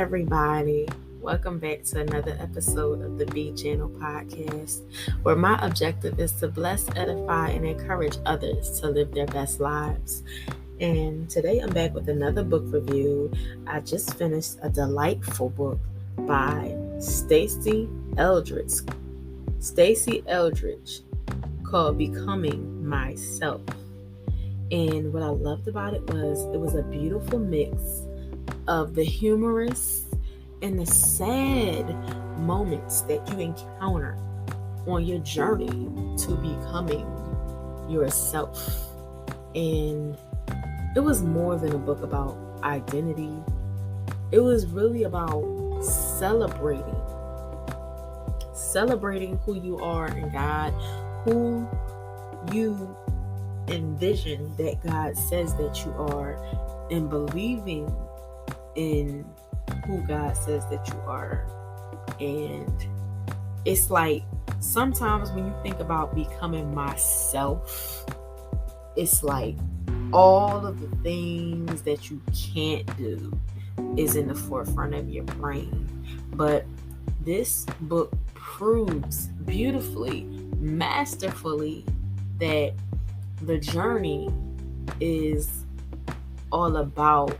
everybody. Welcome back to another episode of the B Channel podcast, where my objective is to bless, edify, and encourage others to live their best lives. And today I'm back with another book review. I just finished a delightful book by Stacey Eldridge. Stacey Eldridge called Becoming Myself. And what I loved about it was a beautiful mix of the humorous and the sad moments that you encounter on your journey to becoming yourself. And it was more than a book about identity. It was really about celebrating who you are in God, who you envision that God says that you are, and believing in who God says that you are. And it's like sometimes when you think about becoming myself, it's like all of the things that you can't do is in the forefront of your brain. But this book proves beautifully, masterfully, that the journey is all about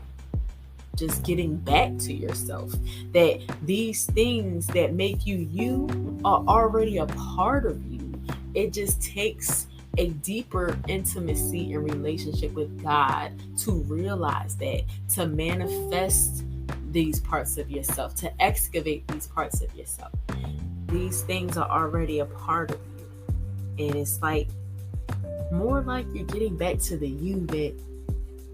just getting back to yourself, that these things that make you are already a part of you. It just takes a deeper intimacy and relationship with God to realize that, to manifest these parts of yourself, to excavate these parts of yourself. These things are already a part of you. And it's like more like you're getting back to the you that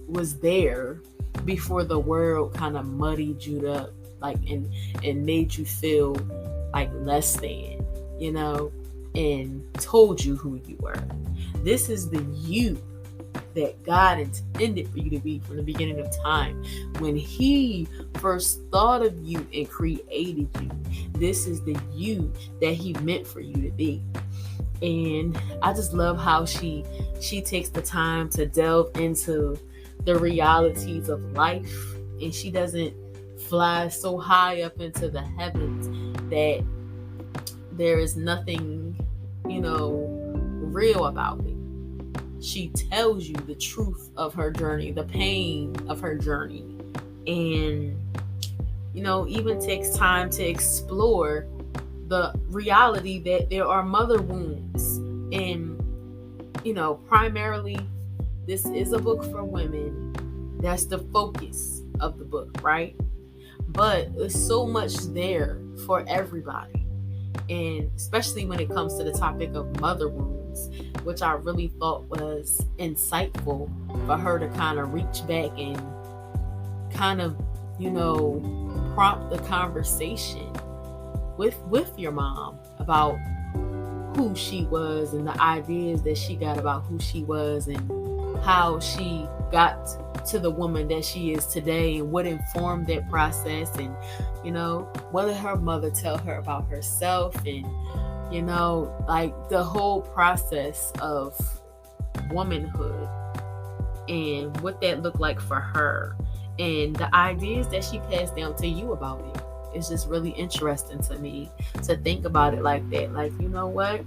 was there before the world kind of muddied you up, like and made you feel like less than, and told you who you were. This is the you that God intended for you to be from the beginning of time, when He first thought of you and created you. This is the you that He meant for you to be. And I just love how she takes the time to delve into the realities of life, and she doesn't fly so high up into the heavens that there is nothing, real about it. She tells you the truth of her journey, the pain of her journey, and even takes time to explore the reality that there are mother wounds. And primarily this is a book for women. That's the focus of the book, right? But there's so much there for everybody. And especially when it comes to the topic of mother wounds, which I really thought was insightful for her to kind of reach back and kind of, prompt the conversation with your mom about who she was and the ideas that she got about who she was and how she got to the woman that she is today, and what informed that process, and what did her mother tell her about herself, and like the whole process of womanhood and what that looked like for her, and the ideas that she passed down to you about it. It's just really interesting to me to think about it like that. Like, what?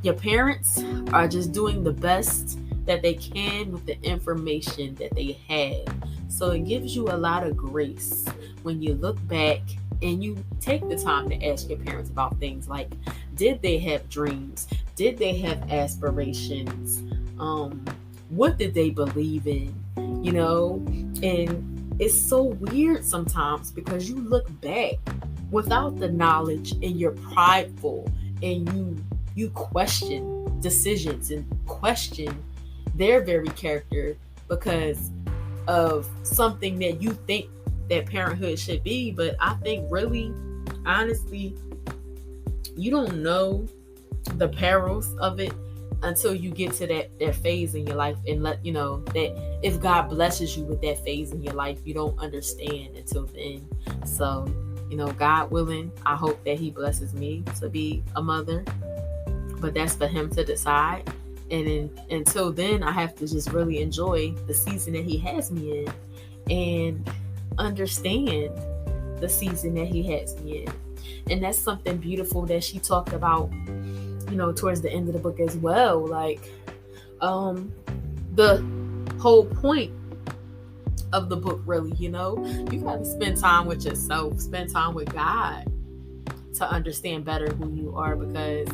Your parents are just doing the best that they can with the information that they have. So it gives you a lot of grace when you look back and you take the time to ask your parents about things like, did they have dreams? Did they have aspirations? What did they believe in? And it's so weird sometimes because you look back without the knowledge and you're prideful and you question decisions and question their very character because of something that you think that parenthood should be. But I think really, honestly, you don't know the perils of it until you get to that phase in your life, and let you know that if God blesses you with that phase in your life, you don't understand until then. So, God willing, I hope that He blesses me to be a mother, but that's for Him to decide. And until then, I have to just really enjoy the season that He has me in. And understand the season that he has me in. And that's something beautiful that she talked about, towards the end of the book as well. Like, the whole point of the book, really, you got to spend time with yourself, spend time with God to understand better who you are. Because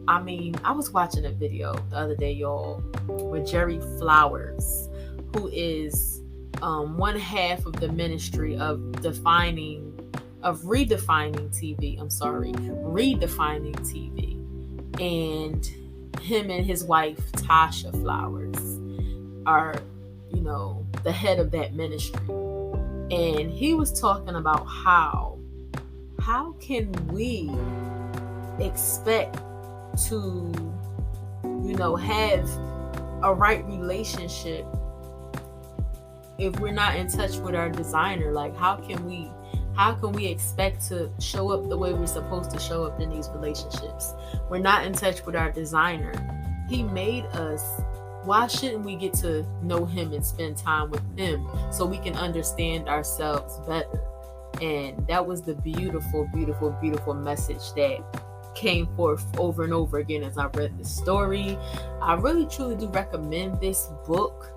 I was watching a video the other day, y'all, with Jerry Flowers, who is one half of the ministry of redefining TV. And him and his wife, Tasha Flowers, are, the head of that ministry. And he was talking about how can we expect to, have a right relationship if we're not in touch with our designer? Like, how can we expect to show up the way we're supposed to show up in these relationships? We're not in touch with our designer. He made us. Why shouldn't we get to know him and spend time with him so we can understand ourselves better? And that was the beautiful, beautiful, beautiful message that came forth over and over again as I read the story. I really, truly do recommend this book.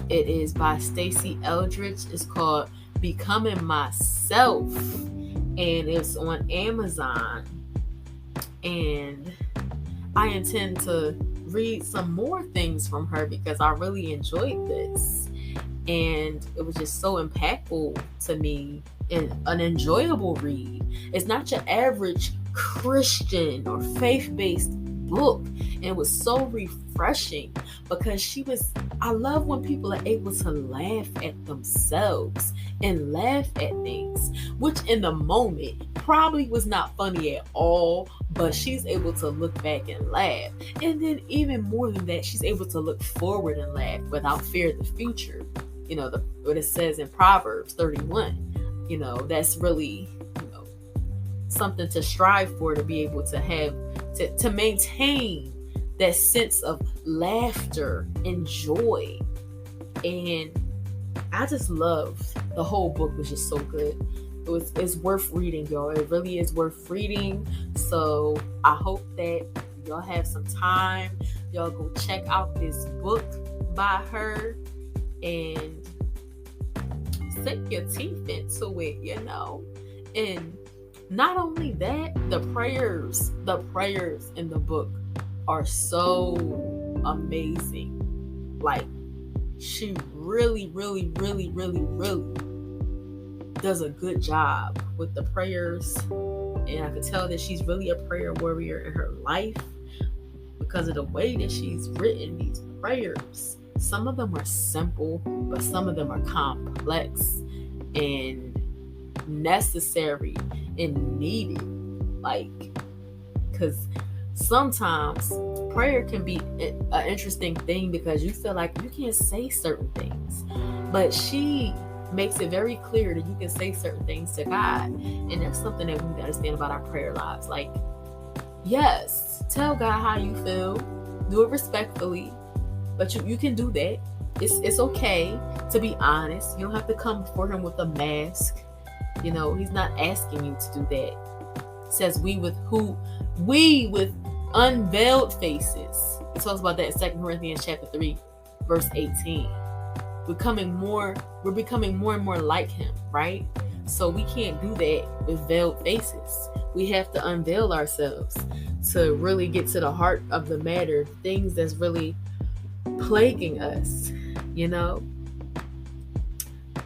It is by Stacey Eldridge. It's called Becoming Myself, and it's on Amazon. And I intend to read some more things from her because I really enjoyed this, and it was just so impactful to me and an enjoyable read. It's not your average Christian or faith-based book, and it was so refreshing because I love when people are able to laugh at themselves and laugh at things, which in the moment probably was not funny at all, but she's able to look back and laugh. And then even more than that, she's able to look forward and laugh without fear of the future. What it says in Proverbs 31, that's really, something to strive for, to be able to have, to maintain that sense of laughter and joy. And I just loved the whole book. Was just so good. It's worth reading, y'all. It really is worth reading. So I hope that y'all have some time. Y'all go check out this book by her and sink your teeth into it, And not only that, the prayers in the book are so amazing. Like, she really, really, really, really, really does a good job with the prayers. And I could tell that she's really a prayer warrior in her life because of the way that she's written these prayers. Some of them are simple, but some of them are complex and necessary and needed. Like, because sometimes prayer can be an interesting thing because you feel like you can't say certain things, but she makes it very clear that you can say certain things to God. And that's something that we need to understand about our prayer lives. Like, yes, tell God how you feel, do it respectfully, but you can do that. It's okay to be honest. You don't have to come before him with a mask. He's not asking you to do that. It says we with unveiled faces. It talks about that in 2 Corinthians chapter 3, verse 18. We're becoming more and more like him, right? So we can't do that with veiled faces. We have to unveil ourselves to really get to the heart of the matter, things that's really plaguing us,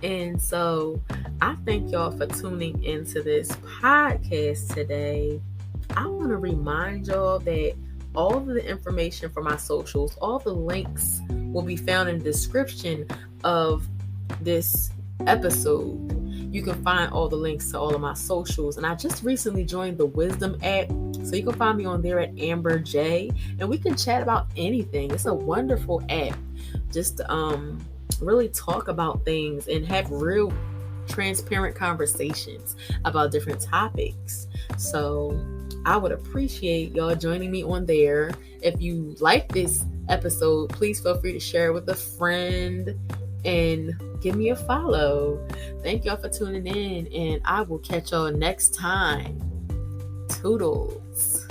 And so I thank y'all for tuning into this podcast today. I want to remind y'all that all of the information for my socials, all the links will be found in the description of this episode. You can find all the links to all of my socials. And I just recently joined the Wisdom app, so you can find me on there at Amber J, and we can chat about anything. It's a wonderful app just to really talk about things and have real transparent conversations about different topics. So I would appreciate y'all joining me on there. If you like this episode, please feel free to share it with a friend and give me a follow. Thank y'all for tuning in, and I will catch y'all next time. Toodles.